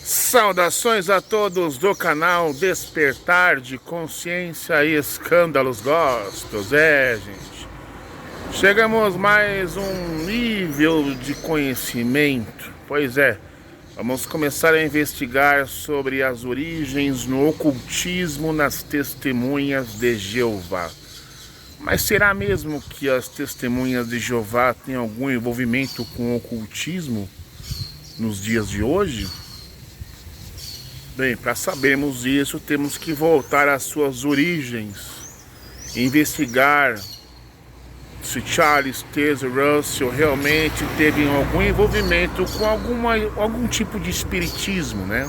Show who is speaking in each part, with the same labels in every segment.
Speaker 1: Saudações a todos do canal Despertar de Consciência e Escândalos Gospels. Gente, chegamos mais um nível de conhecimento. Pois é, vamos começar a investigar sobre as origens no ocultismo nas testemunhas de Jeová. Mas será mesmo que as testemunhas de Jeová têm algum envolvimento com o ocultismo nos dias de hoje? Bem, para sabermos isso, temos que voltar às suas origens, investigar se Charles Taze Russell realmente teve algum envolvimento com algum tipo de espiritismo, né?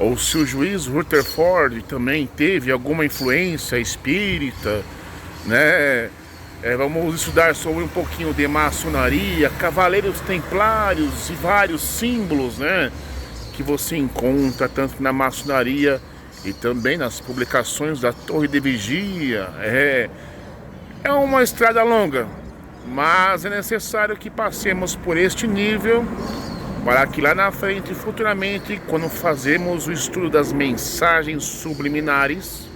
Speaker 1: Ou se o juiz Rutherford também teve alguma influência espírita, né? Vamos estudar sobre um pouquinho de maçonaria, cavaleiros templários e vários símbolos, né, que você encontra tanto na maçonaria e também nas publicações da Torre de Vigia. É uma estrada longa, mas é necessário que passemos por este nível para que lá na frente, futuramente, quando fazemos o estudo das mensagens subliminares,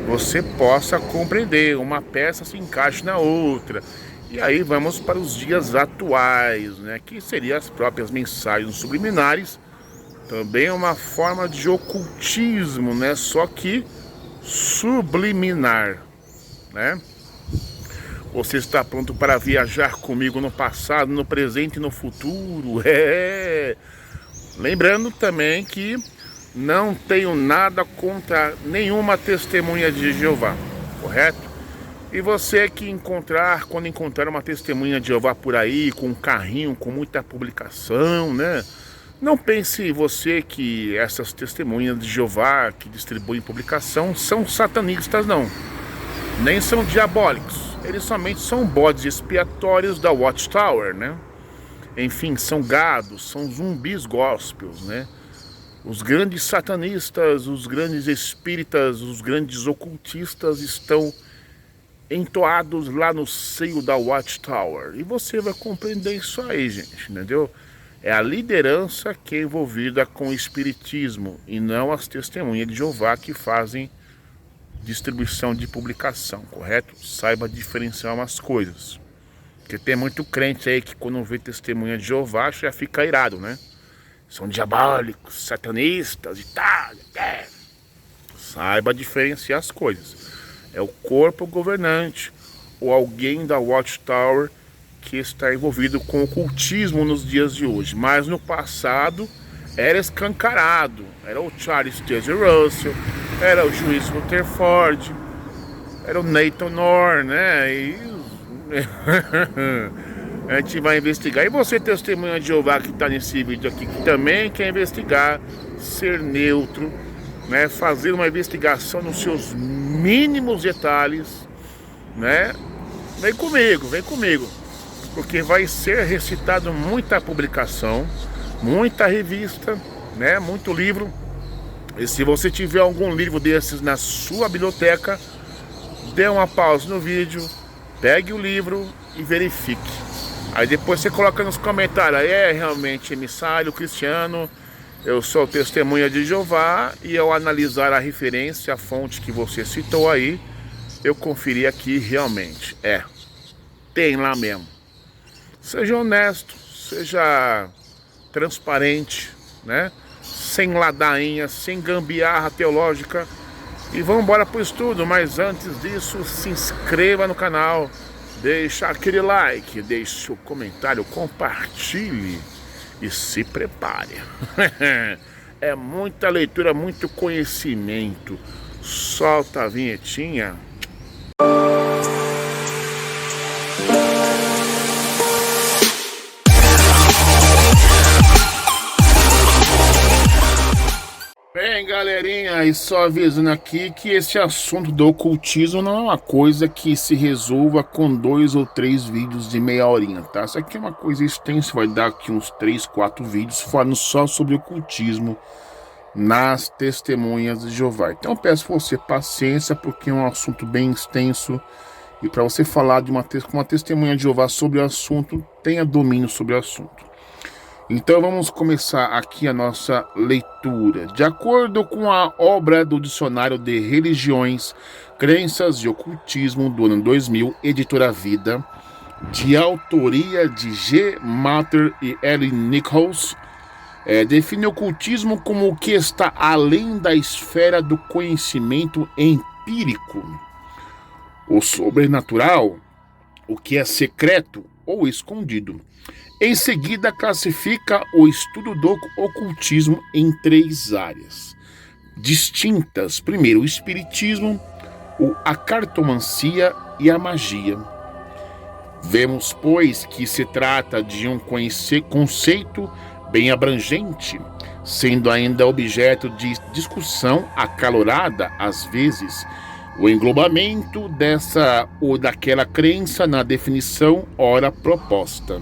Speaker 1: você possa compreender, uma peça se encaixe na outra. E aí vamos para os dias atuais, né, que seriam as próprias mensagens subliminares. Também é uma forma de ocultismo, né, só que subliminar, né? Você está pronto para viajar comigo no passado, no presente e no futuro? Lembrando também que não tenho nada contra nenhuma testemunha de Jeová, correto? E você que quando encontrar uma testemunha de Jeová por aí, com um carrinho, com muita publicação, né? Não pense você que essas testemunhas de Jeová que distribuem publicação são satanistas, não. Nem são diabólicos. Eles somente são bodes expiatórios da Watchtower, né? Enfim, são gados, são zumbis gospels, né? Os grandes satanistas, os grandes espíritas, os grandes ocultistas estão entoados lá no seio da Watchtower. E você vai compreender isso aí, gente, entendeu? É a liderança que é envolvida com o espiritismo e não as testemunhas de Jeová que fazem distribuição de publicação, correto? Saiba diferenciar umas coisas. Porque tem muito crente aí que quando vê testemunha de Jeová já fica irado, né? São diabólicos, satanistas e tal. Saiba diferenciar as coisas. É o corpo governante ou alguém da Watchtower que está envolvido com o ocultismo nos dias de hoje. Mas no passado era escancarado. Era o Charles Taze Russell, era o juiz Rutherford, era o Nathan Orr, né? E a gente vai investigar. E você, testemunha de Jeová, que está nesse vídeo aqui, que também quer investigar, ser neutro, né? Fazer uma investigação nos seus mínimos detalhes, né? Vem comigo, porque vai ser recitado muita publicação, muita revista, né? Muito livro. E se você tiver algum livro desses na sua biblioteca, dê uma pausa no vídeo, pegue o livro e verifique. Aí depois você coloca nos comentários, realmente emissário cristiano, eu sou testemunha de Jeová, e ao analisar a referência, a fonte que você citou aí, eu conferi aqui realmente, tem lá mesmo. Seja honesto, seja transparente, né? Sem ladainha, sem gambiarra teológica. E vamos embora pro estudo, mas antes disso, se inscreva no canal, deixa aquele like, deixe o comentário, compartilhe e se prepare. É muita leitura, muito conhecimento. Solta a vinhetinha. Bem, galerinha, e só avisando aqui que esse assunto do ocultismo não é uma coisa que se resolva com 2 ou 3 vídeos de meia horinha, tá? Isso aqui é uma coisa extensa, vai dar aqui uns 3, 4 vídeos falando só sobre ocultismo nas testemunhas de Jeová. Então peço a você paciência, porque é um assunto bem extenso, e para você falar com uma testemunha de Jeová sobre o assunto, tenha domínio sobre o assunto. Então vamos começar aqui a nossa leitura. De acordo com a obra do Dicionário de Religiões, Crenças e Ocultismo do ano 2000, editora Vida, de autoria de G. Matter e L. Nichols, define o ocultismo como o que está além da esfera do conhecimento empírico, o sobrenatural, o que é secreto ou escondido. Em seguida, classifica o estudo do ocultismo em 3 áreas distintas. Primeiro, o espiritismo, a cartomancia e a magia. Vemos, pois, que se trata de um conceito bem abrangente, sendo ainda objeto de discussão acalorada, às vezes, o englobamento dessa ou daquela crença na definição ora proposta.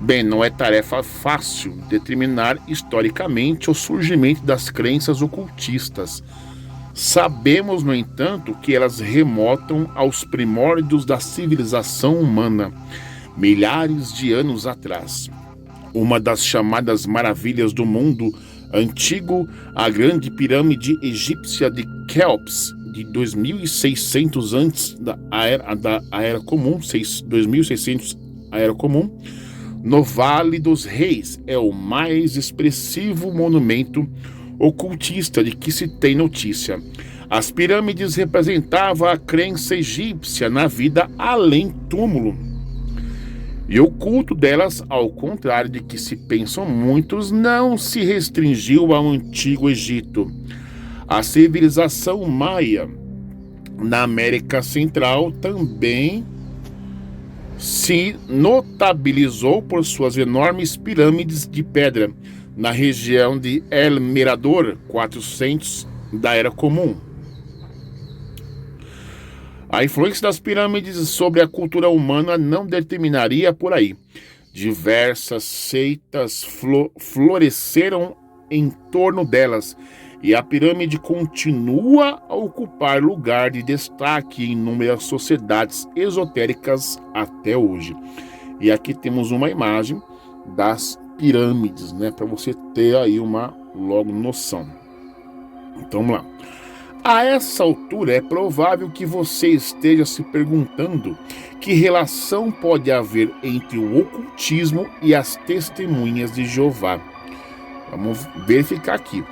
Speaker 1: Bem, não é tarefa fácil determinar historicamente o surgimento das crenças ocultistas. Sabemos, no entanto, que elas remontam aos primórdios da civilização humana, milhares de anos atrás. Uma das chamadas maravilhas do mundo antigo, a grande pirâmide egípcia de Kéops, de 2600 antes da Era Comum, 2600 a Era Comum, no Vale dos Reis, é o mais expressivo monumento ocultista de que se tem notícia. As pirâmides representavam a crença egípcia na vida além túmulo. E o culto delas, ao contrário de que se pensam muitos, não se restringiu ao Antigo Egito. A civilização maia na América Central também se notabilizou por suas enormes pirâmides de pedra na região de El Mirador, 400 da Era Comum. A influência das pirâmides sobre a cultura humana não determinaria por aí. Diversas seitas floresceram em torno delas, e a pirâmide continua a ocupar lugar de destaque em inúmeras sociedades esotéricas até hoje. E aqui temos uma imagem das pirâmides, né, para você ter aí uma logo noção. Então vamos lá. A essa altura é provável que você esteja se perguntando que relação pode haver entre o ocultismo e as testemunhas de Jeová. Vamos verificar aqui.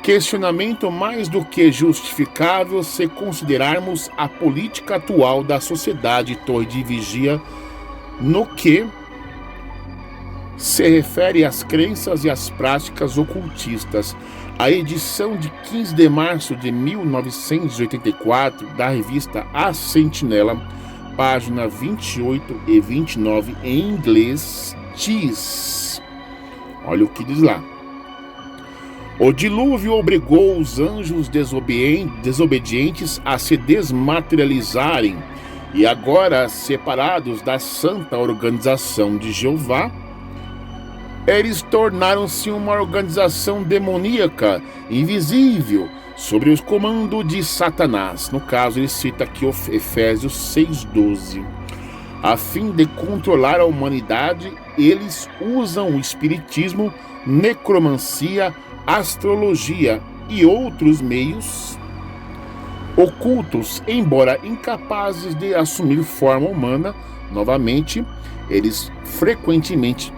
Speaker 1: Questionamento mais do que justificável se considerarmos a política atual da sociedade Torre de Vigia no que se refere às crenças e às práticas ocultistas. A edição de 15 de março de 1984 da revista A Sentinela, página 28 e 29 em inglês, diz: olha o que diz lá. O dilúvio obrigou os anjos desobedientes a se desmaterializarem e agora, separados da santa organização de Jeová, eles tornaram-se uma organização demoníaca, invisível, sob o comando de Satanás. No caso, ele cita aqui Efésios 6,12. A fim de controlar a humanidade, eles usam o espiritismo, necromancia, astrologia e outros meios ocultos, embora incapazes de assumir forma humana. Novamente, eles frequentemente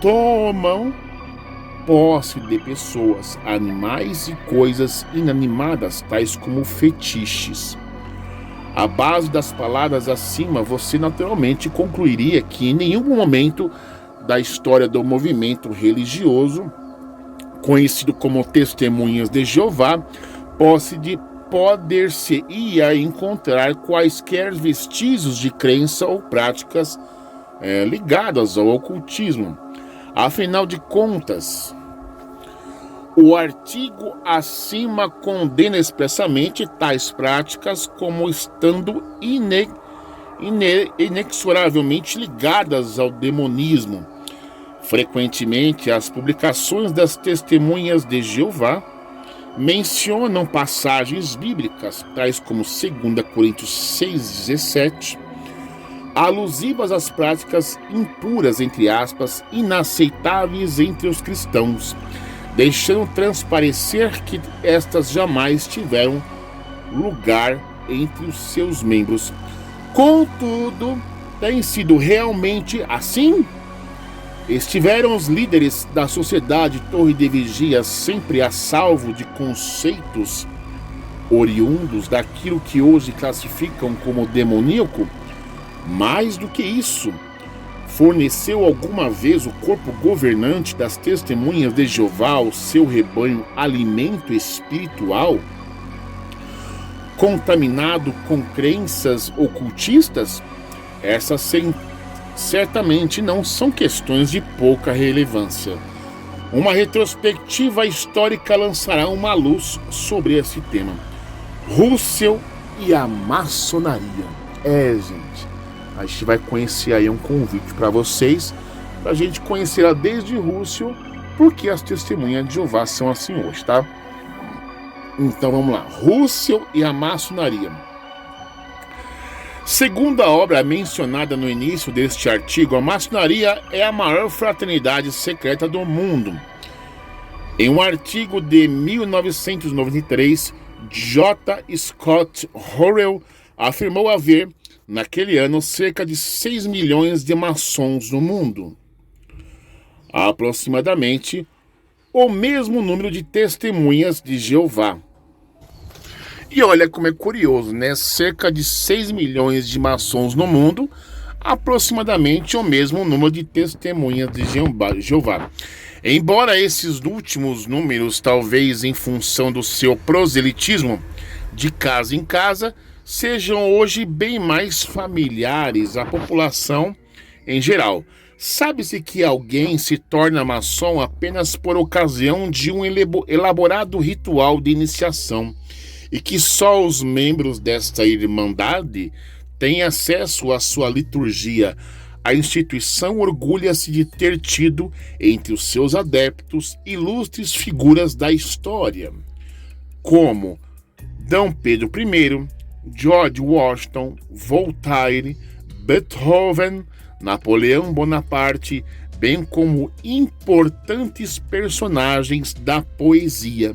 Speaker 1: tomam posse de pessoas, animais e coisas inanimadas, tais como fetiches. À base das palavras acima, você naturalmente concluiria que em nenhum momento da história do movimento religioso conhecido como Testemunhas de Jeová, poder-se-ia encontrar quaisquer vestígios de crença ou práticas ligadas ao ocultismo. Afinal de contas, o artigo acima condena expressamente tais práticas como estando inexoravelmente ligadas ao demonismo. Frequentemente, as publicações das Testemunhas de Jeová mencionam passagens bíblicas, tais como 2 Coríntios 6,17, alusivas às práticas impuras, entre aspas, inaceitáveis entre os cristãos, deixando transparecer que estas jamais tiveram lugar entre os seus membros. Contudo, tem sido realmente assim? Estiveram os líderes da sociedade Torre de Vigia sempre a salvo de conceitos oriundos daquilo que hoje classificam como demoníaco? Mais do que isso, forneceu alguma vez o corpo governante das testemunhas de Jeová ao seu rebanho alimento espiritual, contaminado com crenças ocultistas? Essas certamente não são questões de pouca relevância. Uma retrospectiva histórica lançará uma luz sobre esse tema. Russell e a maçonaria. Gente, a gente vai conhecer aí um convite para vocês, para a gente conhecer ela desde Russell, porque as testemunhas de Jeová são assim hoje, tá? Então vamos lá. Russell e a maçonaria. Segundo a obra mencionada no início deste artigo, a maçonaria é a maior fraternidade secreta do mundo. Em um artigo de 1993, J. Scott Horrell afirmou haver, naquele ano, cerca de 6 milhões de maçons no mundo. Aproximadamente o mesmo número de testemunhas de Jeová. E olha como é curioso, né? Cerca de 6 milhões de maçons no mundo, aproximadamente o mesmo número de testemunhas de Jeová. Embora esses últimos números, talvez em função do seu proselitismo de casa em casa, sejam hoje bem mais familiares à população em geral. Sabe-se que alguém se torna maçom apenas por ocasião de um elaborado ritual de iniciação, e que só os membros desta irmandade têm acesso à sua liturgia. A instituição orgulha-se de ter tido entre os seus adeptos ilustres figuras da história, como D. Pedro I, George Washington, Voltaire, Beethoven, Napoleão Bonaparte, bem como importantes personagens da poesia.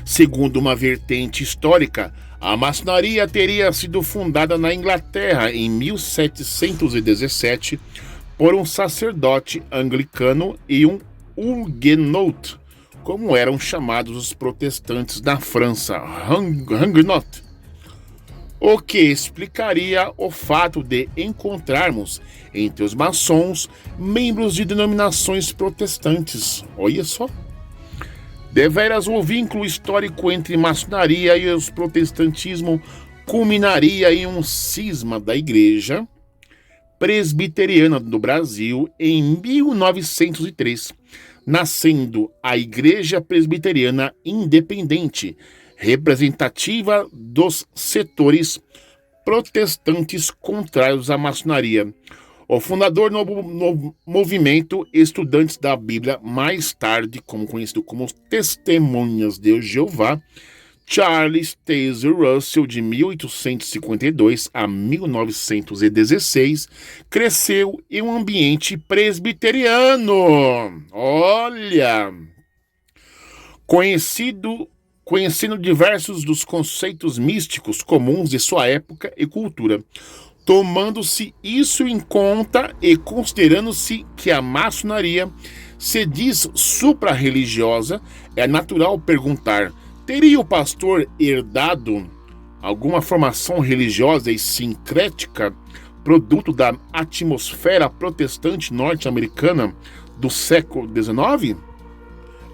Speaker 1: Segundo uma vertente histórica, a maçonaria teria sido fundada na Inglaterra em 1717 por um sacerdote anglicano e um huguenot, como eram chamados os protestantes da França, huguenot, o que explicaria o fato de encontrarmos entre os maçons membros de denominações protestantes. Olha só! Deveras, o vínculo histórico entre maçonaria e o protestantismo culminaria em um cisma da Igreja Presbiteriana do Brasil em 1903, nascendo a Igreja Presbiteriana Independente, representativa dos setores protestantes contrários à maçonaria. O fundador do movimento Estudantes da Bíblia, mais tarde conhecido como Testemunhas de Jeová, Charles Taze Russell, de 1852 a 1916, cresceu em um ambiente presbiteriano. Olha! Conhecendo diversos dos conceitos místicos comuns de sua época e cultura. Tomando-se isso em conta e considerando-se que a maçonaria se diz supra-religiosa, é natural perguntar: teria o pastor herdado alguma formação religiosa e sincrética, produto da atmosfera protestante norte-americana do século XIX?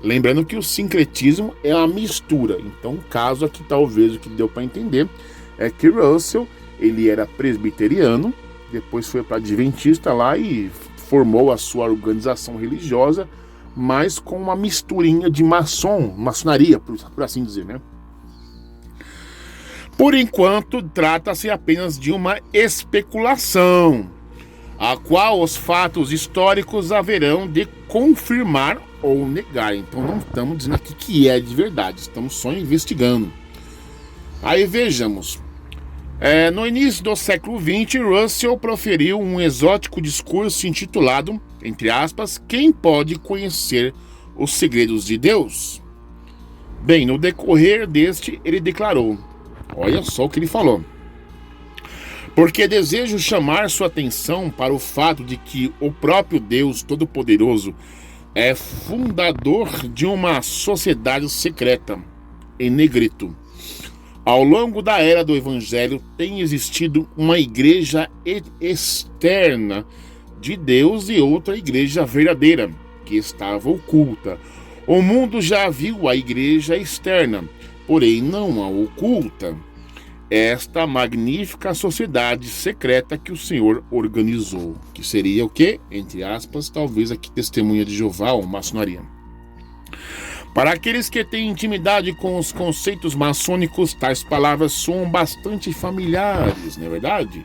Speaker 1: Lembrando que o sincretismo é uma mistura. Então, o caso aqui, talvez, o que deu para entender é que Russell, ele era presbiteriano, depois foi para adventista lá e formou a sua organização religiosa, mas com uma misturinha de maçonaria, por assim dizer, né? Por enquanto, trata-se apenas de uma especulação, a qual os fatos históricos haverão de confirmar ou negar. Então não estamos dizendo aqui que é de verdade, estamos só investigando. Aí vejamos. No início do século XX, Russell proferiu um exótico discurso intitulado, entre aspas, Quem pode conhecer os segredos de Deus? Bem, no decorrer deste, ele declarou, olha só o que ele falou. Porque desejo chamar sua atenção para o fato de que o próprio Deus Todo-Poderoso é fundador de uma sociedade secreta, em negrito. Ao longo da era do Evangelho, tem existido uma igreja externa de Deus e outra igreja verdadeira, que estava oculta. O mundo já viu a igreja externa, porém não a oculta. Esta magnífica sociedade secreta que o Senhor organizou, que seria o quê? Entre aspas, talvez aqui testemunha de Jeová ou maçonaria. Para aqueles que têm intimidade com os conceitos maçônicos, tais palavras soam bastante familiares, não é verdade?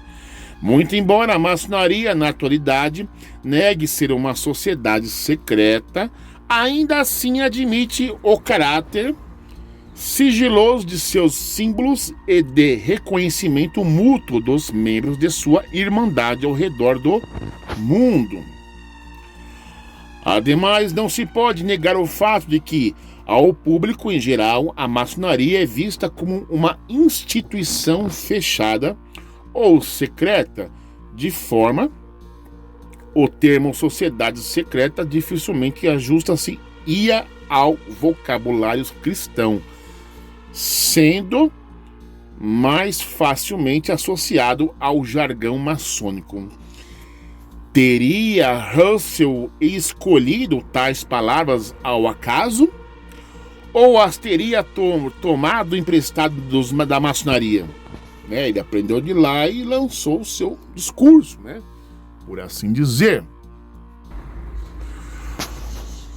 Speaker 1: Muito embora a maçonaria, na atualidade, negue ser uma sociedade secreta, ainda assim admite o caráter sigiloso de seus símbolos e de reconhecimento mútuo dos membros de sua irmandade ao redor do mundo. Ademais, não se pode negar o fato de que, ao público em geral, a maçonaria é vista como uma instituição fechada ou secreta, de forma o termo sociedade secreta dificilmente ajusta-se ao vocabulário cristão, sendo mais facilmente associado ao jargão maçônico. Teria Russell escolhido tais palavras ao acaso? Ou as teria tomado emprestado da maçonaria? Ele aprendeu de lá e lançou o seu discurso, por assim dizer.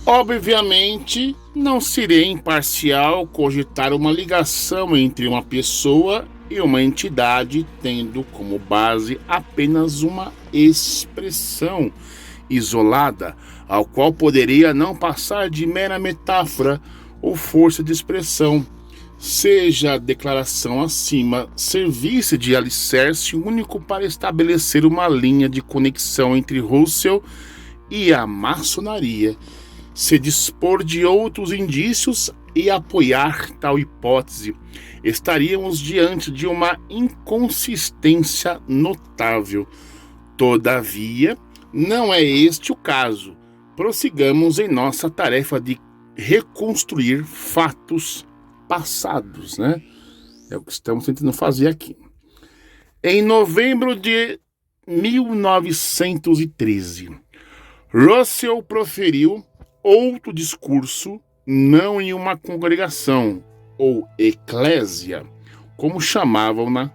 Speaker 1: Obviamente, não seria imparcial cogitar uma ligação entre uma pessoa e uma entidade tendo como base apenas uma expressão isolada, ao qual poderia não passar de mera metáfora ou força de expressão, seja a declaração acima servisse de alicerce único para estabelecer uma linha de conexão entre Russell e a maçonaria, se dispor de outros indícios e apoiar tal hipótese, estaríamos diante de uma inconsistência notável. Todavia, não é este o caso. Prossigamos em nossa tarefa de reconstruir fatos passados, É o que estamos tentando fazer aqui. Em novembro de 1913, Russell proferiu outro discurso, não em uma congregação ou eclésia, como chamavam-na,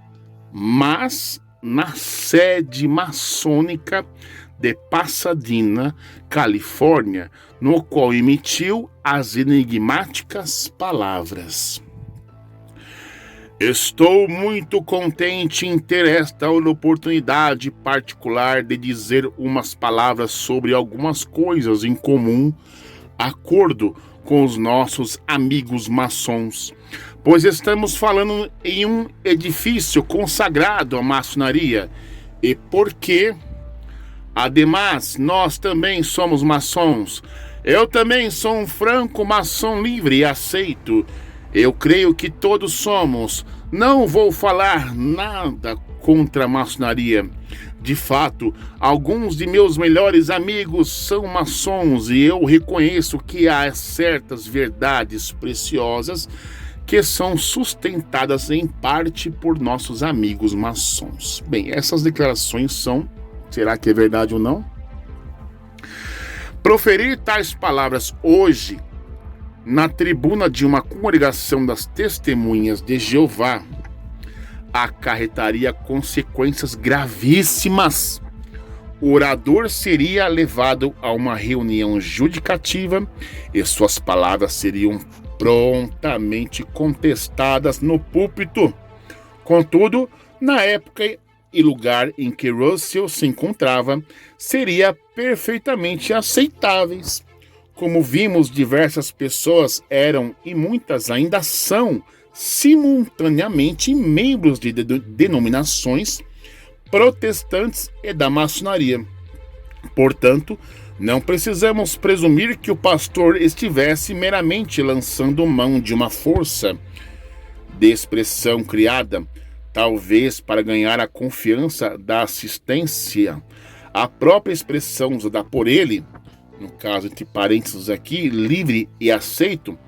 Speaker 1: mas na sede maçônica de Pasadena, Califórnia, no qual emitiu as enigmáticas palavras: Estou muito contente em ter esta oportunidade particular de dizer umas palavras sobre algumas coisas em comum, acordo com os nossos amigos maçons, pois estamos falando em um edifício consagrado à maçonaria e porque, ademais, nós também somos maçons. Eu também sou um franco maçom livre e aceito. Eu creio que todos somos. Não vou falar nada contra a maçonaria. De fato, alguns de meus melhores amigos são maçons e eu reconheço que há certas verdades preciosas que são sustentadas em parte por nossos amigos maçons. Bem, essas declarações são, será que é verdade ou não? Proferir tais palavras hoje na tribuna de uma congregação das Testemunhas de Jeová acarretaria consequências gravíssimas. O orador seria levado a uma reunião judicativa e suas palavras seriam prontamente contestadas no púlpito. Contudo, na época e lugar em que Russell se encontrava, seria perfeitamente aceitáveis. Como vimos, diversas pessoas eram, e muitas ainda são, simultaneamente membros de denominações protestantes e da maçonaria. Portanto, não precisamos presumir que o pastor estivesse meramente lançando mão de uma força de expressão criada, talvez para ganhar a confiança da assistência. A própria expressão usada por ele, no caso entre parênteses aqui, livre e aceito,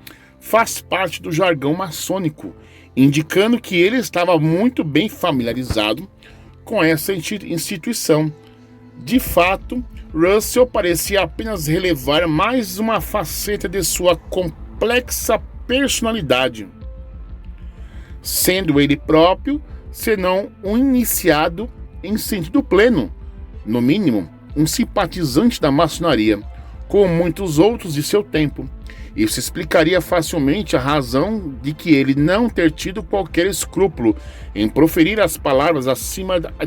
Speaker 1: faz parte do jargão maçônico, indicando que ele estava muito bem familiarizado com essa instituição. De fato, Russell parecia apenas relevar mais uma faceta de sua complexa personalidade, sendo ele próprio, senão um iniciado em sentido pleno, no mínimo, um simpatizante da maçonaria, como muitos outros de seu tempo. Isso explicaria facilmente a razão de que ele não ter tido qualquer escrúpulo em proferir as palavras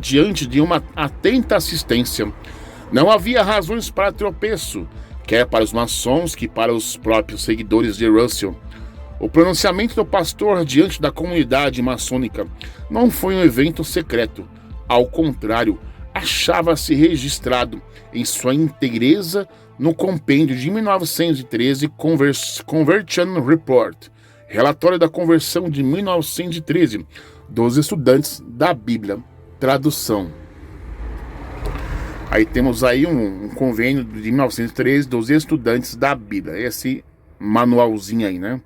Speaker 1: diante de uma atenta assistência. Não havia razões para tropeço, quer para os maçons que para os próprios seguidores de Russell. O pronunciamento do pastor diante da comunidade maçônica não foi um evento secreto. Ao contrário, achava-se registrado em sua inteireza no compêndio de 1913 Conversion Report, relatório da conversão de 1913 dos estudantes da Bíblia, tradução. Aí temos aí um convênio de 1913 dos estudantes da Bíblia, esse manualzinho aí, né?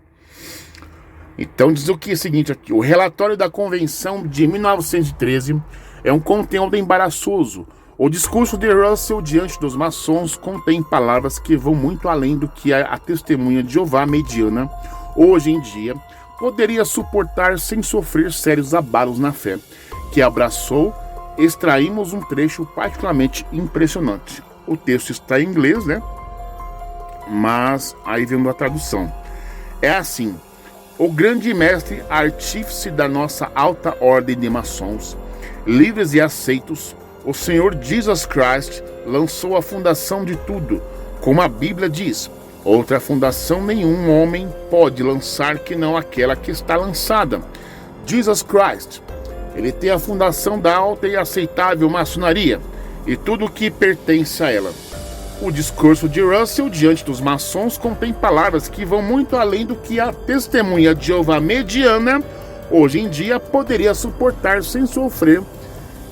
Speaker 1: Então diz o que é o seguinte aqui: o relatório da convenção de 1913 é um conteúdo embaraçoso. O discurso de Russell diante dos maçons contém palavras que vão muito além do que a testemunha de Jeová mediana, hoje em dia, poderia suportar sem sofrer sérios abalos na fé, que abraçou. Extraímos um trecho particularmente impressionante. O texto está em inglês, né? Mas aí vem a tradução. É assim: o grande mestre artífice da nossa alta ordem de maçons, livres e aceitos, o Senhor Jesus Christ lançou a fundação de tudo, como a Bíblia diz: outra fundação nenhum homem pode lançar que não aquela que está lançada, Jesus Christ. Ele tem a fundação da alta e aceitável maçonaria e tudo o que pertence a ela. O discurso de Russell diante dos maçons contém palavras que vão muito além do que a testemunha de Jeová mediana, hoje em dia, poderia suportar sem sofrer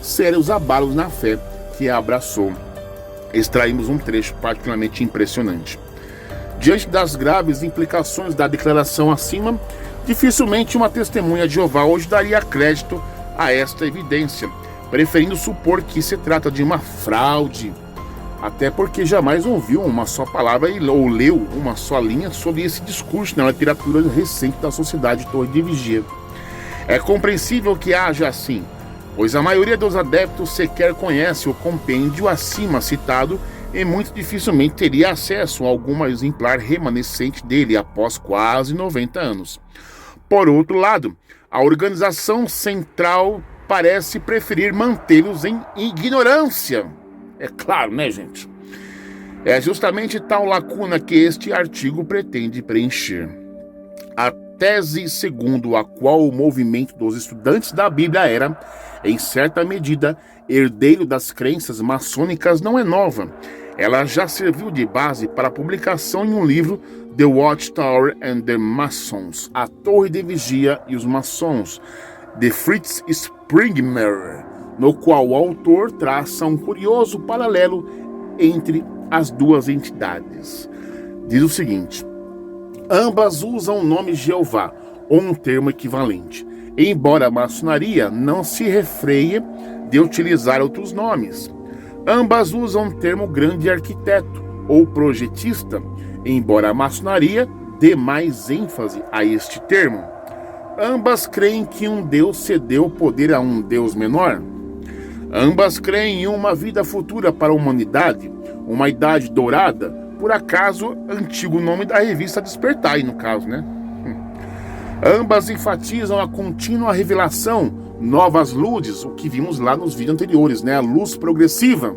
Speaker 1: sérios abalos na fé que a abraçou. Extraímos um trecho particularmente impressionante. Diante das graves implicações da declaração acima, dificilmente uma testemunha de Jeová hoje daria crédito a esta evidência, preferindo supor que se trata de uma fraude, até porque jamais ouviu uma só palavra ou leu uma só linha sobre esse discurso na literatura recente da Sociedade Torre de Vigia. É compreensível que haja assim, pois a maioria dos adeptos sequer conhece o compêndio acima citado e muito dificilmente teria acesso a algum exemplar remanescente dele após quase 90 anos. Por outro lado, a organização central parece preferir mantê-los em ignorância. É claro, né, gente? É justamente tal lacuna que este artigo pretende preencher. A tese segundo a qual o movimento dos estudantes da Bíblia era, em certa medida, herdeiro das crenças maçônicas não é nova. Ela já serviu de base para a publicação em um livro, The Watchtower and the Masons, A Torre de Vigia e os Maçons, de Fritz Springmer, no qual o autor traça um curioso paralelo entre as duas entidades. Diz o seguinte: ambas usam o nome Jeová, ou um termo equivalente, embora a maçonaria não se refreie de utilizar outros nomes. Ambas usam o termo grande arquiteto, ou projetista, embora a maçonaria dê mais ênfase a este termo. Ambas creem que um Deus cedeu poder a um Deus menor. Ambas creem em uma vida futura para a humanidade, uma idade dourada, por acaso, antigo nome da revista Despertar, aí no caso, né? Ambas enfatizam a contínua revelação, novas luzes, o que vimos lá nos vídeos anteriores, né? A luz progressiva.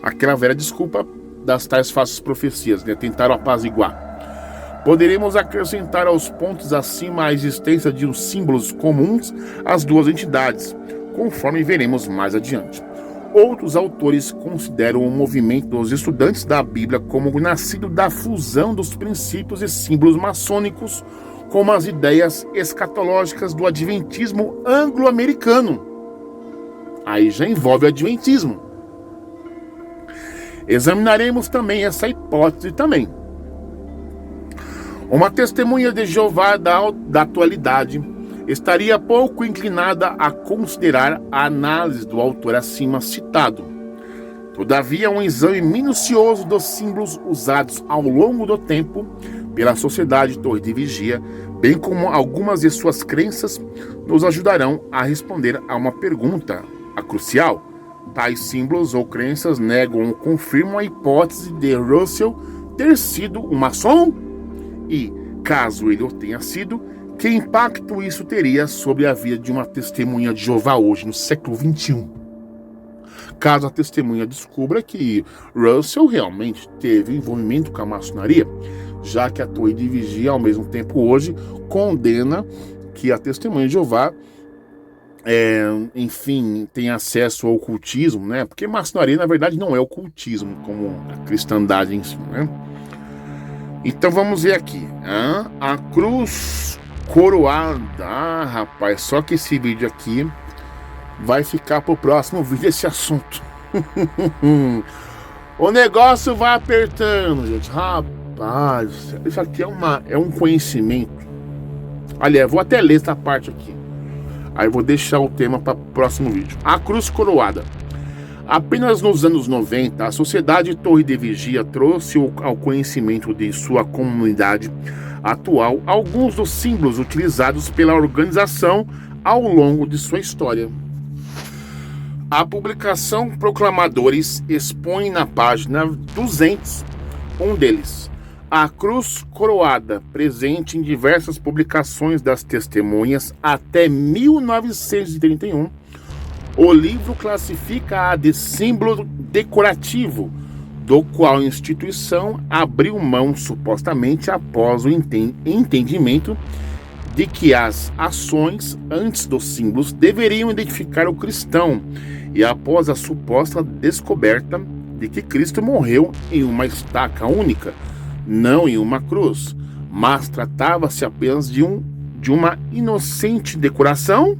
Speaker 1: Aquela velha desculpa das tais falsas profecias, né? Tentaram apaziguar. Poderemos acrescentar aos pontos acima a existência de uns símbolos comuns às duas entidades, conforme veremos mais adiante. Outros autores consideram o movimento dos estudantes da Bíblia como nascido da fusão dos princípios e símbolos maçônicos com as ideias escatológicas do adventismo anglo-americano. Aí já envolve o adventismo. Examinaremos também essa hipótese também. Uma testemunha de Jeová da atualidade estaria pouco inclinada a considerar a análise do autor acima citado. Todavia, um exame minucioso dos símbolos usados ao longo do tempo pela Sociedade Torre de Vigia, bem como algumas de suas crenças, nos ajudarão a responder a uma pergunta crucial. Tais símbolos ou crenças negam ou confirmam a hipótese de Russell ter sido um maçom? E, caso ele o tenha sido, que impacto isso teria sobre a vida de uma testemunha de Jeová hoje, no século XXI? Caso a testemunha descubra que Russell realmente teve envolvimento com a maçonaria, já que a Torre de Vigia, ao mesmo tempo hoje, condena que a testemunha de Jeová enfim, tem acesso ao ocultismo, né? Porque maçonaria, na verdade, não é ocultismo, como a cristandade em si, né? Então vamos ver aqui. A cruz coroada. Ah, rapaz, só que esse vídeo aqui vai ficar pro próximo vídeo esse assunto. O negócio vai apertando, gente. Rapaz, isso aqui é um conhecimento. Aliás, vou até ler essa parte aqui. Aí vou deixar o tema para o próximo vídeo. A cruz coroada. Apenas nos anos 90, a Sociedade Torre de Vigia trouxe ao conhecimento de sua comunidade atual alguns dos símbolos utilizados pela organização ao longo de sua história. A publicação Proclamadores expõe na página 200 um deles. A cruz coroada, presente em diversas publicações das testemunhas até 1931, o livro classifica-a de símbolo decorativo, do qual a instituição abriu mão supostamente após o entendimento de que as ações antes dos símbolos deveriam identificar o cristão e após a suposta descoberta de que Cristo morreu em uma estaca única, não em uma cruz, mas tratava-se apenas de uma inocente decoração?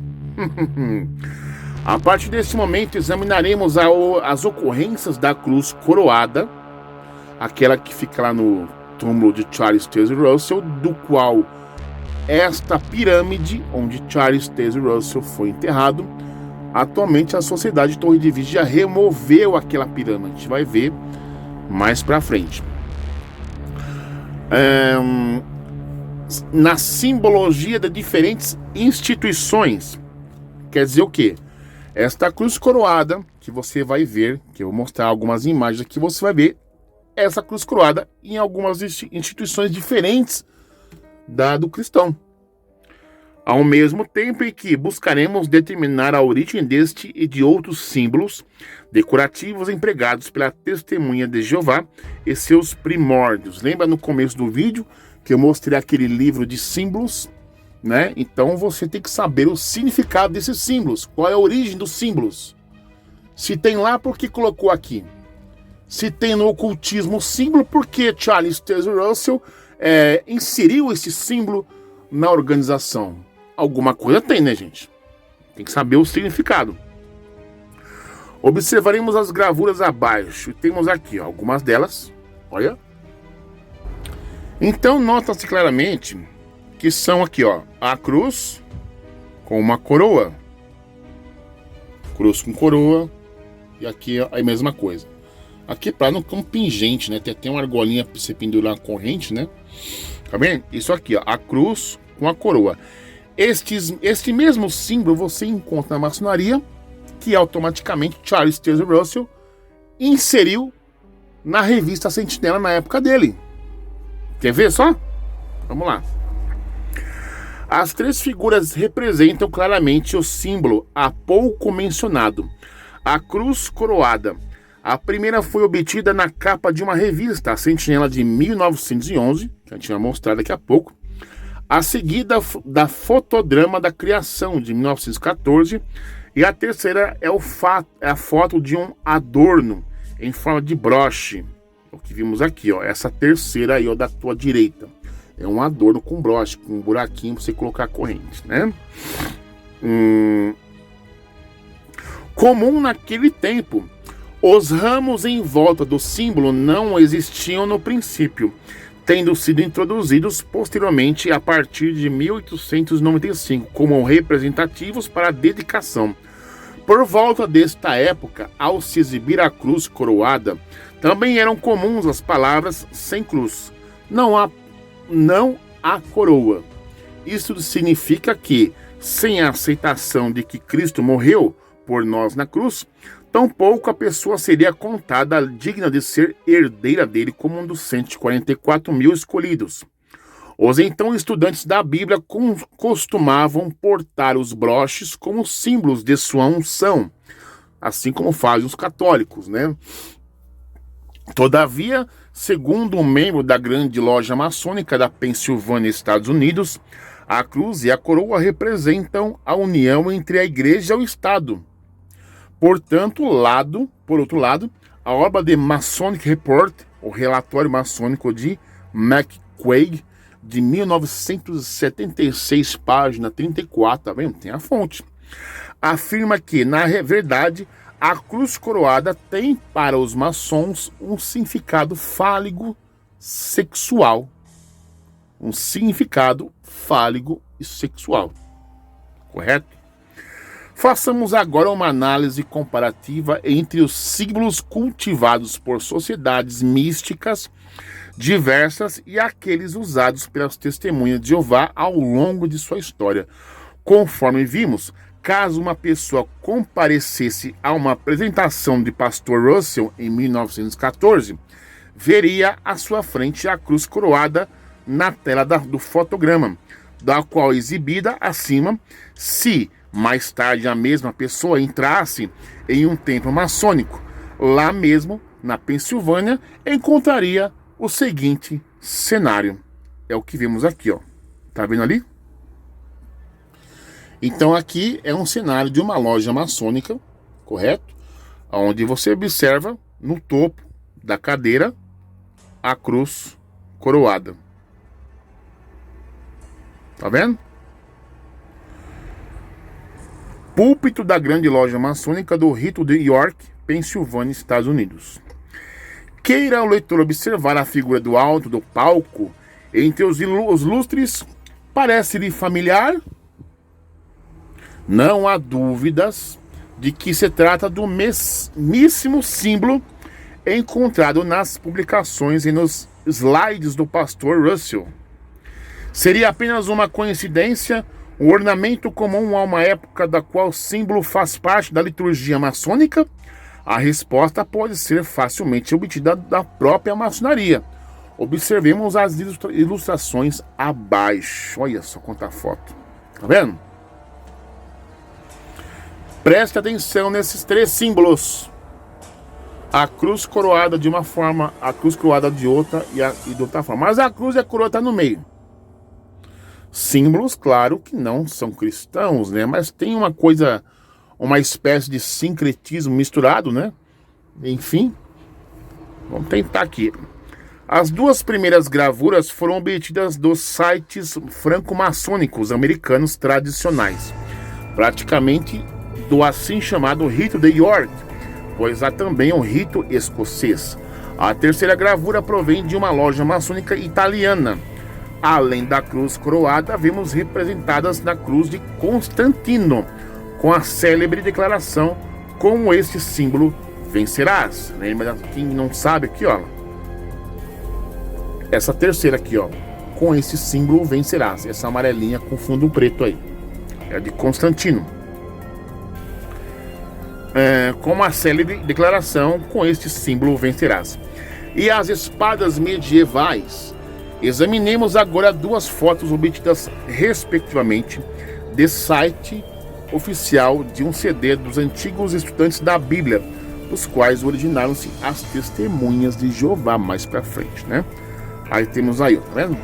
Speaker 1: A partir desse momento, examinaremos as ocorrências da cruz coroada, aquela que fica lá no túmulo de Charles Taze Russell, do qual esta pirâmide, onde Charles Taze Russell foi enterrado, atualmente a Sociedade Torre de Vigia removeu aquela pirâmide. A gente vai ver mais pra frente. Na simbologia de diferentes instituições, quer dizer o quê? Esta cruz coroada, que você vai ver, que eu vou mostrar algumas imagens aqui, você vai ver essa cruz coroada em algumas instituições diferentes do cristão. Ao mesmo tempo em que buscaremos determinar a origem deste e de outros símbolos decorativos empregados pela testemunha de Jeová e seus primórdios. Lembra no começo do vídeo que eu mostrei aquele livro de símbolos, né? Então você tem que saber o significado desses símbolos. Qual é a origem dos símbolos? Se tem lá, por que colocou aqui? Se tem no ocultismo o símbolo, por que Charles Taze Russell inseriu esse símbolo na organização? Alguma coisa tem, né, gente? Tem que saber o significado. Observaremos as gravuras abaixo. Temos aqui algumas delas. Olha. Então, nota-se claramente que são aqui, a cruz com uma coroa. Cruz com coroa. E aqui a mesma coisa. Aqui para não um pingente, né? Tem até uma argolinha para você pendurar a corrente, né? Tá vendo? Isso aqui, a cruz com a coroa. Este mesmo símbolo você encontra na maçonaria, que automaticamente Charles Taze Russell inseriu na revista Sentinela na época dele. Quer ver só? Vamos lá. As três figuras representam claramente o símbolo há pouco mencionado. A cruz coroada A primeira foi obtida na capa de uma revista, a Sentinela de 1911, que a gente vai mostrar daqui a pouco. A seguida da Fotodrama da Criação, de 1914. E a terceira é a foto de um adorno em forma de broche. O que vimos aqui, ó. Essa terceira aí, ó, da tua direita. É um adorno com broche, com um buraquinho para você colocar a corrente, né? Comum naquele tempo, os ramos em volta do símbolo não existiam no princípio, tendo sido introduzidos posteriormente a partir de 1895 como representativos para a dedicação. Por volta desta época, ao se exibir a cruz coroada, também eram comuns as palavras sem cruz, não há coroa. Isso significa que, sem a aceitação de que Cristo morreu por nós na cruz, tampouco a pessoa seria contada digna de ser herdeira dele como um dos 144 mil escolhidos. Os então estudantes da Bíblia costumavam portar os broches como símbolos de sua unção, assim como fazem os católicos, né? Todavia, segundo um membro da grande loja maçônica da Pensilvânia, Estados Unidos, a cruz e a coroa representam a união entre a igreja e o Estado. Portanto, por outro lado, a obra de Masonic Report, o relatório maçônico de McQuaig, de 1976, página 34, tá vendo? Tem a fonte. Afirma que, na verdade, a cruz coroada tem para os maçons um significado fálico sexual. Um significado fálico e sexual. Correto? Façamos agora uma análise comparativa entre os símbolos cultivados por sociedades místicas diversas e aqueles usados pelas testemunhas de Jeová ao longo de sua história. Conforme vimos, caso uma pessoa comparecesse a uma apresentação de Pastor Russell em 1914, veria à sua frente a cruz coroada na tela do fotograma, da qual exibida acima. Se mais tarde a mesma pessoa entrasse em um templo maçônico, lá mesmo, na Pensilvânia, encontraria o seguinte cenário. É o que vimos aqui, ó. Tá vendo ali? Então aqui é um cenário de uma loja maçônica, correto? Onde você observa no topo da cadeira a cruz coroada. Tá vendo? Púlpito da grande loja maçônica do rito de York, Pensilvânia, Estados Unidos. Queira o leitor observar a figura do alto do palco entre os lustres, parece-lhe familiar? Não há dúvidas de que se trata do mesmíssimo símbolo encontrado nas publicações e nos slides do pastor Russell. Seria apenas uma coincidência o ornamento comum a uma época da qual o símbolo faz parte da liturgia maçônica? A resposta pode ser facilmente obtida da própria maçonaria. Observemos as ilustrações abaixo. Olha só quanta foto. Tá vendo? Preste atenção nesses três símbolos. A cruz coroada de uma forma, a cruz coroada de outra e de outra forma. Mas a cruz e a coroa estão no meio. Símbolos, claro, que não são cristãos, né? Mas tem uma coisa, uma espécie de sincretismo misturado, né? Enfim, vamos tentar aqui. As duas primeiras gravuras foram obtidas dos sites franco-maçônicos americanos tradicionais, praticamente do assim chamado rito de York, pois há também um rito escocês. A terceira gravura provém de uma loja maçônica italiana. Além da cruz coroada, vemos representadas na cruz de Constantino, com a célebre declaração: com este símbolo vencerás. Lembra? Quem não sabe aqui, ó. Essa terceira aqui, ó. Com esse símbolo vencerás. Essa amarelinha com fundo preto aí. É de Constantino. Com a célebre declaração: com este símbolo vencerás. E as espadas medievais. Examinemos agora duas fotos obtidas, respectivamente, de site oficial de um CD dos antigos estudantes da Bíblia, os quais originaram-se as testemunhas de Jeová mais pra frente, né? Aí temos aí, ó, tá vendo?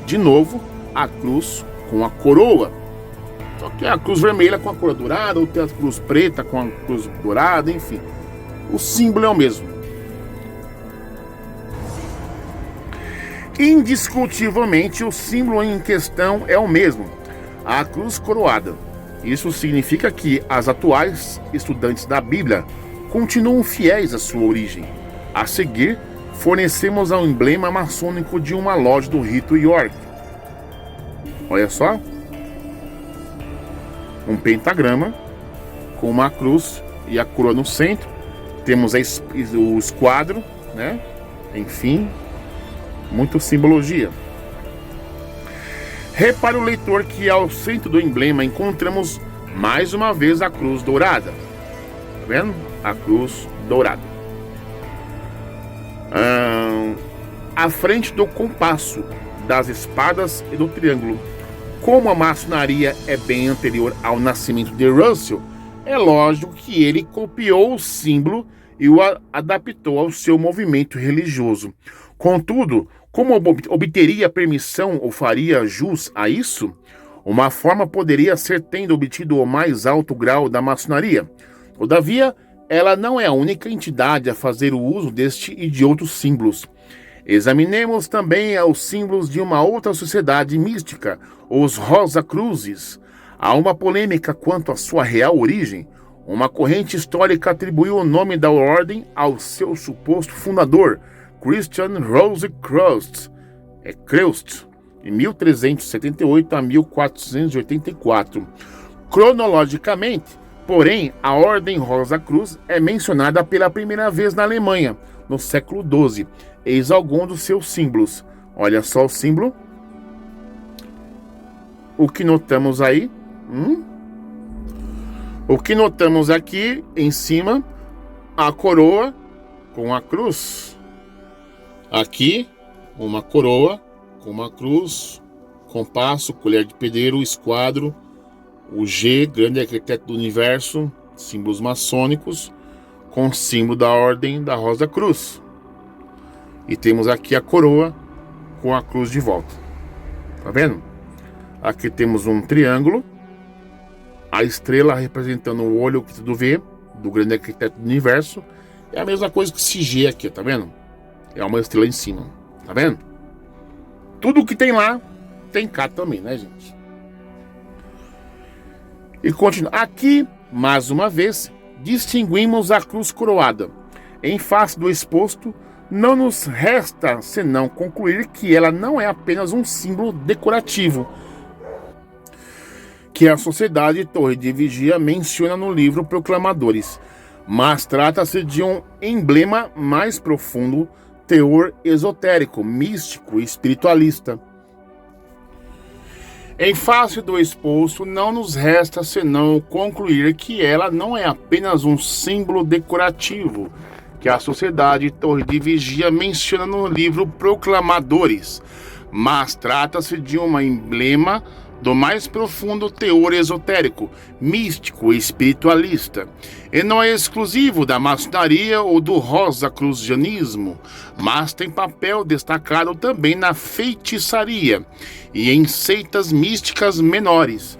Speaker 1: De novo, a cruz com a coroa. Só que é a cruz vermelha com a coroa dourada, ou tem a cruz preta com a cruz dourada, enfim. O símbolo é o mesmo. Indiscutivelmente, o símbolo em questão é o mesmo, a cruz coroada. Isso significa que as atuais estudantes da Bíblia continuam fiéis à sua origem. A seguir, fornecemos ao emblema maçônico de uma loja do rito York. Olha só. Um pentagrama com uma cruz e a coroa no centro. Temos o esquadro, né? Enfim, muita simbologia. Repare o leitor que ao centro do emblema encontramos mais uma vez a cruz dourada. Tá vendo? A cruz dourada. À frente do compasso, das espadas e do triângulo. Como a maçonaria é bem anterior ao nascimento de Russell, é lógico que ele copiou o símbolo e o adaptou ao seu movimento religioso. Contudo, como obteria permissão ou faria jus a isso? Uma forma poderia ser tendo obtido o mais alto grau da maçonaria. Todavia, ela não é a única entidade a fazer o uso deste e de outros símbolos. Examinemos também os símbolos de uma outra sociedade mística, os Rosacruzes. Há uma polêmica quanto à sua real origem. Uma corrente histórica atribuiu o nome da ordem ao seu suposto fundador, Christian Rosecrans, em 1378 a 1484. Cronologicamente, porém, a Ordem Rosa-Cruz é mencionada pela primeira vez na Alemanha, no século XII. Eis algum dos seus símbolos. Olha só o símbolo. O que notamos aí? O que notamos aqui em cima? A coroa com a cruz. Aqui, uma coroa com uma cruz, compasso, colher de pedreiro, esquadro, o G, grande arquiteto do universo, símbolos maçônicos, com o símbolo da Ordem da Rosa Cruz. E temos aqui a coroa com a cruz de volta. Tá vendo? Aqui temos um triângulo, a estrela representando o olho que tudo vê, do grande arquiteto do universo. É a mesma coisa que esse G aqui, tá vendo? É uma estrela em cima, tá vendo? Tudo que tem lá, tem cá também, né, gente? E continua. Aqui, mais uma vez, distinguimos a cruz coroada. Em face do exposto, não nos resta senão concluir que ela não é apenas um símbolo decorativo, que a Sociedade Torre de Vigia menciona no livro Proclamadores, mas trata-se de um emblema mais profundo, teor esotérico, místico e espiritualista. Em face do exposto, não nos resta senão concluir que ela não é apenas um símbolo decorativo, que a Sociedade Torre de Vigia menciona no livro Proclamadores, mas trata-se de um emblema do mais profundo teor esotérico, místico e espiritualista, e não é exclusivo da maçonaria ou do rosacruzianismo, mas tem papel destacado também na feitiçaria e em seitas místicas menores.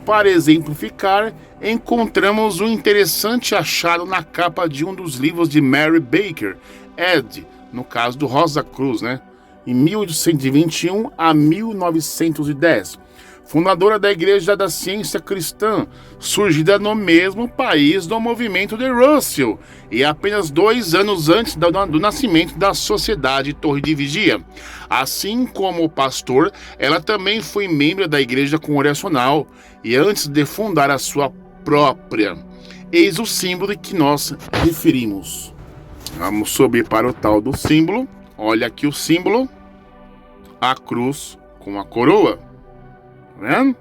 Speaker 1: Para exemplificar, encontramos um interessante achado na capa de um dos livros de Mary Baker Eddy, no caso do Rosacruz, né? Em 1821 a 1910. Fundadora da Igreja da Ciência Cristã, surgida no mesmo país do movimento de Russell, e apenas 2 anos antes do nascimento da Sociedade Torre de Vigia. Assim como o pastor, ela também foi membro da Igreja Congregacional, e antes de fundar a sua própria. Eis o símbolo que nós referimos. Vamos subir para o tal do símbolo. Olha aqui o símbolo. A cruz com a coroa. Né?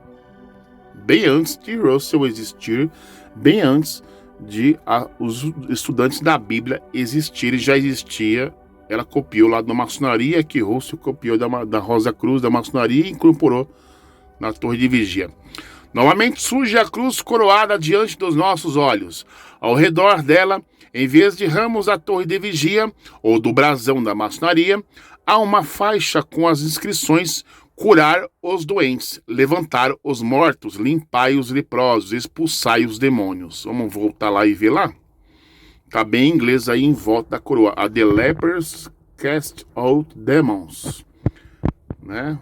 Speaker 1: Bem antes de Russell existir, bem antes de os estudantes da Bíblia existirem, já existia. Ela copiou lá da maçonaria, que Russell copiou da Rosa Cruz, da maçonaria, e incorporou na Torre de Vigia. Novamente surge a cruz coroada diante dos nossos olhos. Ao redor dela, em vez de ramos da torre de vigia ou do brasão da maçonaria, há uma faixa com as inscrições: curar os doentes, levantar os mortos, limpai os leprosos, expulsai os demônios. Vamos voltar lá e ver lá? Tá bem em inglês aí em volta da coroa. A The lepers cast out demons, né?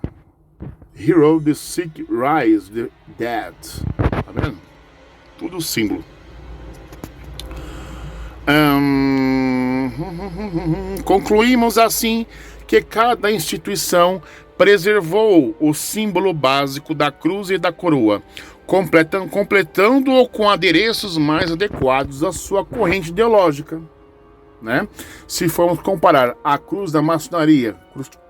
Speaker 1: Hero the sick, rise the dead. Tá vendo? Tudo símbolo. Concluímos assim que cada instituição preservou o símbolo básico da cruz e da coroa, completando-o com adereços mais adequados à sua corrente ideológica, né? Se formos comparar a cruz da maçonaria,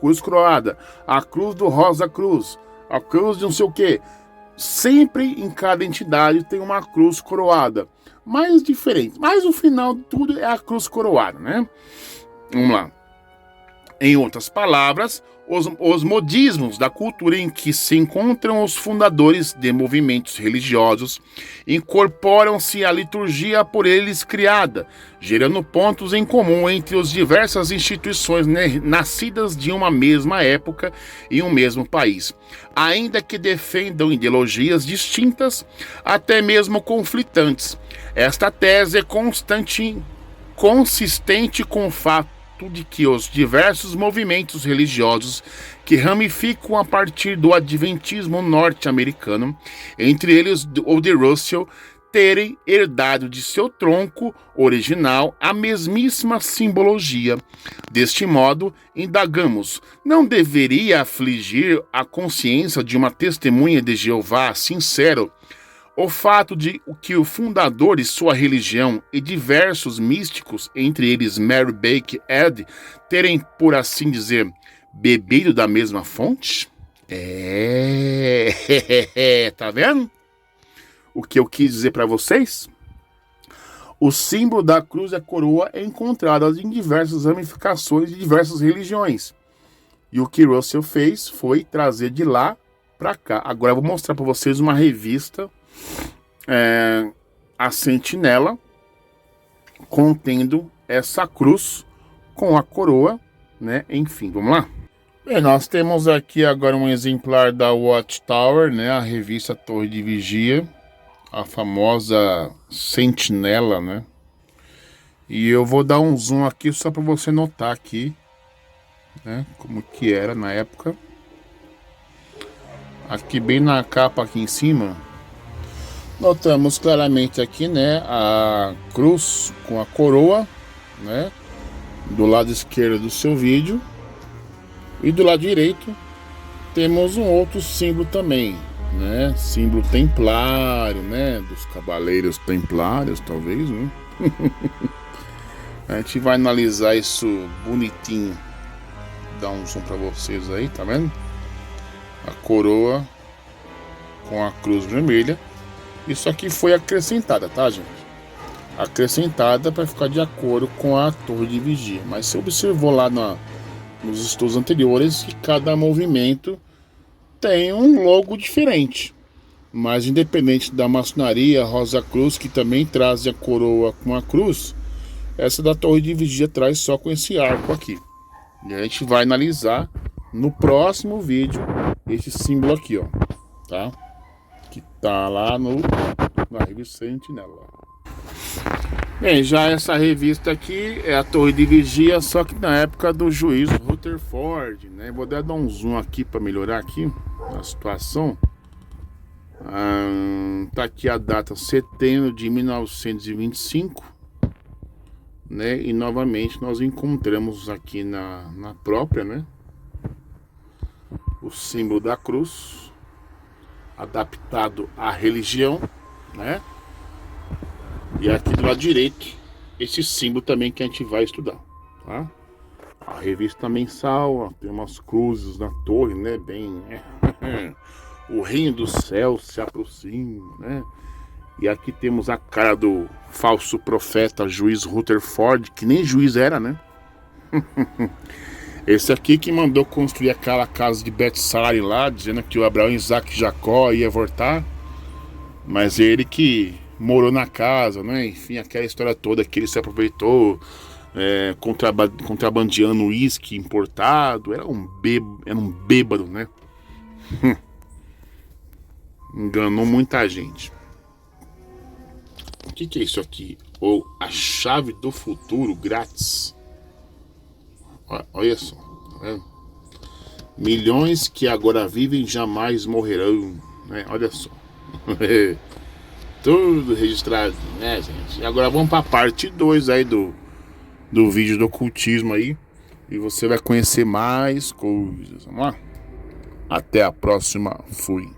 Speaker 1: cruz coroada, a cruz do Rosa Cruz, a cruz de não sei o que, sempre em cada entidade tem uma cruz coroada, mais diferente, mas o final de tudo é a cruz coroada, né? Vamos lá. Em outras palavras, os modismos da cultura em que se encontram os fundadores de movimentos religiosos incorporam-se à liturgia por eles criada, gerando pontos em comum entre as diversas instituições nascidas de uma mesma época e um mesmo país, ainda que defendam ideologias distintas, até mesmo conflitantes. Esta tese é consistente com o fato de que os diversos movimentos religiosos que ramificam a partir do adventismo norte-americano, entre eles o de Russell, terem herdado de seu tronco original a mesmíssima simbologia. Deste modo, indagamos, não deveria afligir a consciência de uma testemunha de Jeová sincero o fato de que o fundador de sua religião e diversos místicos, entre eles Mary Baker Eddy, terem, por assim dizer, bebido da mesma fonte? Tá vendo? O que eu quis dizer para vocês? O símbolo da cruz e a coroa é encontrado em diversas ramificações de diversas religiões. E o que Russell fez foi trazer de lá para cá. Agora eu vou mostrar para vocês uma revista, a Sentinela, contendo essa cruz com a coroa, né? Enfim, vamos lá? Bem, nós temos aqui agora um exemplar da Watchtower, né? A revista Torre de Vigia, a famosa Sentinela, né? E eu vou dar um zoom aqui só para você notar aqui, né? Como que era na época. Aqui bem na capa aqui em cima, notamos claramente aqui, né, a cruz com a coroa, né, do lado esquerdo do seu vídeo, e do lado direito temos um outro símbolo também, né, símbolo templário, né, dos cavaleiros templários, talvez, né? A gente vai analisar isso bonitinho, dar um zoom para vocês aí, tá vendo? A coroa com a cruz vermelha. Isso aqui foi acrescentada, tá, gente? Acrescentada para ficar de acordo com a torre de vigia. Mas você observou lá nos estudos anteriores que cada movimento tem um logo diferente. Mas independente da maçonaria, Rosa Cruz, que também traz a coroa com a cruz, essa da torre de vigia traz só com esse arco aqui. E a gente vai analisar no próximo vídeo esse símbolo aqui, ó, tá? Que tá lá na revista Sentinela. Bem, já essa revista aqui é a Torre de Vigia, só que na época do juiz Rutherford, né? Vou dar um zoom aqui para melhorar aqui a situação. Tá aqui a data, setembro de 1925, né? E novamente nós encontramos aqui na própria, né, o símbolo da cruz adaptado à religião, né? E aqui do lado direito, esse símbolo também que a gente vai estudar, tá? A revista mensal, ó, tem umas cruzes na torre, né? Bem, o reino do céu se aproxima, né? E aqui temos a cara do falso profeta juiz Rutherford, que nem juiz era, né? Esse aqui que mandou construir aquela casa de Betsari lá, dizendo que o Abraão, Isaac e Jacó ia voltar. Mas ele que morou na casa, né? Enfim, aquela história toda que ele se aproveitou, contrabandeando uísque importado. Era um bêbado, né? Enganou muita gente. O que é isso aqui? Ou a chave do futuro grátis. Olha só, tá vendo? Milhões que agora vivem jamais morrerão, né? Olha só. Tudo registrado, né, gente? E agora vamos pra parte 2 aí do vídeo do ocultismo aí. E você vai conhecer mais coisas. Vamos lá? Até a próxima. Fui.